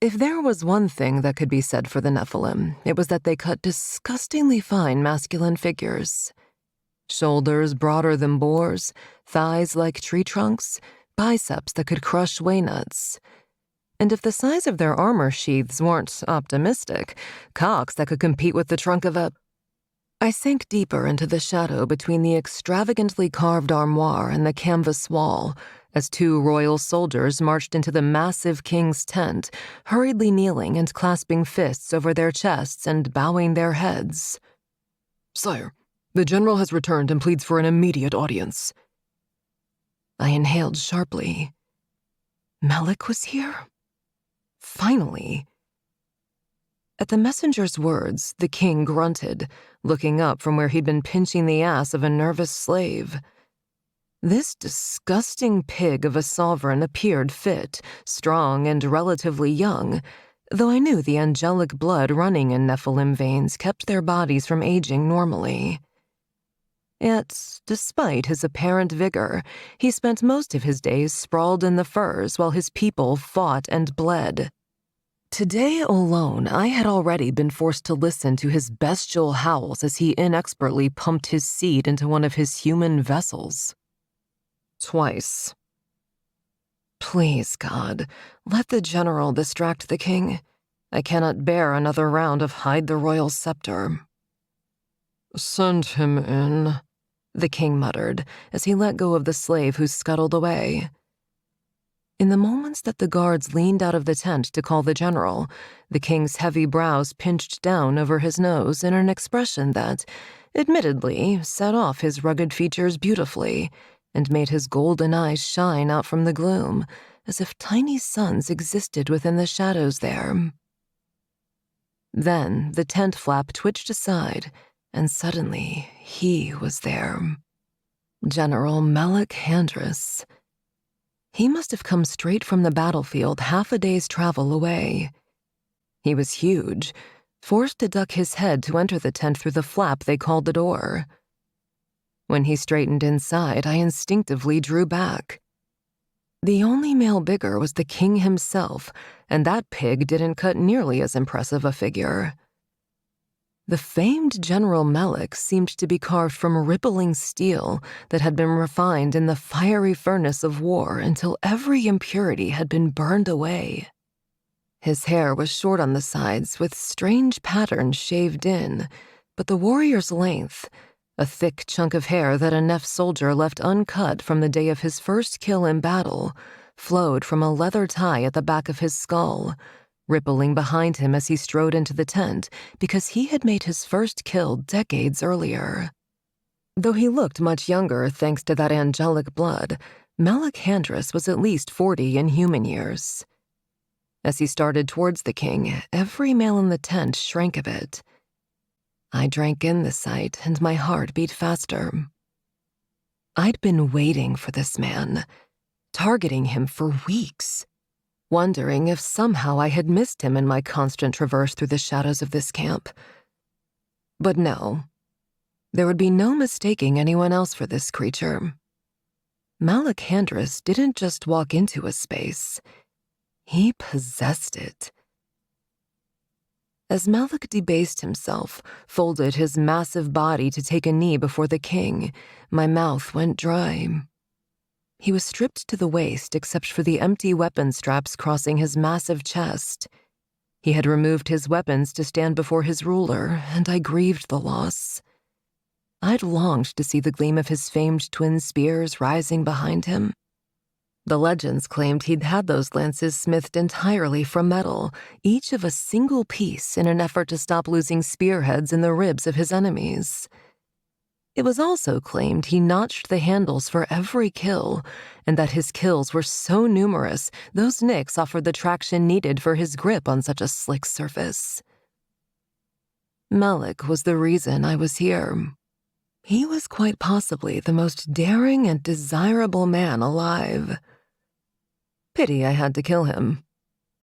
If there was one thing that could be said for the Nephilim, it was that they cut disgustingly fine masculine figures. Shoulders broader than boars, thighs like tree trunks, biceps that could crush waynuts. And if the size of their armor sheaths weren't optimistic, cocks that could compete with the trunk of a... I sank deeper into the shadow between the extravagantly carved armoire and the canvas wall as two royal soldiers marched into the massive king's tent, hurriedly kneeling and clasping fists over their chests and bowing their heads. "Sire, the general has returned and pleads for an immediate audience." I inhaled sharply. Malik was here? Finally. At the messenger's words, the king grunted, looking up from where he'd been pinching the ass of a nervous slave. This disgusting pig of a sovereign appeared fit, strong, and relatively young, though I knew the angelic blood running in Nephilim veins kept their bodies from aging normally. Yet, despite his apparent vigor, he spent most of his days sprawled in the furs while his people fought and bled. Today alone, I had already been forced to listen to his bestial howls as he inexpertly pumped his seed into one of his human vessels. Twice. Please, God, let the general distract the king. I cannot bear another round of hide the royal scepter. "Send him in," the king muttered as he let go of the slave who scuttled away. In the moments that the guards leaned out of the tent to call the general, the king's heavy brows pinched down over his nose in an expression that, admittedly, set off his rugged features beautifully and made his golden eyes shine out from the gloom, as if tiny suns existed within the shadows there. Then the tent flap twitched aside, and suddenly he was there. General Malik Handress. He must have come straight from the battlefield half a day's travel away. He was huge, forced to duck his head to enter the tent through the flap they called the door. When he straightened inside, I instinctively drew back. The only male bigger was the king himself, and that pig didn't cut nearly as impressive a figure. The famed General Malik seemed to be carved from rippling steel that had been refined in the fiery furnace of war until every impurity had been burned away. His hair was short on the sides with strange patterns shaved in, but the warrior's length, a thick chunk of hair that a Neph soldier left uncut from the day of his first kill in battle, flowed from a leather tie at the back of his skull, rippling behind him as he strode into the tent because he had made his first kill decades earlier. Though he looked much younger thanks to that angelic blood, Malik Handress was at least 40 in human years. As he started towards the king, every male in the tent shrank a bit. I drank in the sight, and my heart beat faster. I'd been waiting for this man, targeting him for weeks, wondering if somehow I had missed him in my constant traverse through the shadows of this camp. But no, there would be no mistaking anyone else for this creature. Malik Handress didn't just walk into a space, he possessed it. As Malik debased himself, folded his massive body to take a knee before the king, my mouth went dry. He was stripped to the waist except for the empty weapon straps crossing his massive chest. He had removed his weapons to stand before his ruler, and I grieved the loss. I'd longed to see the gleam of his famed twin spears rising behind him. The legends claimed he'd had those lances smithed entirely from metal, each of a single piece in an effort to stop losing spearheads in the ribs of his enemies. It was also claimed he notched the handles for every kill, and that his kills were so numerous, those nicks offered the traction needed for his grip on such a slick surface. Malik was the reason I was here. He was quite possibly the most daring and desirable man alive. Pity I had to kill him.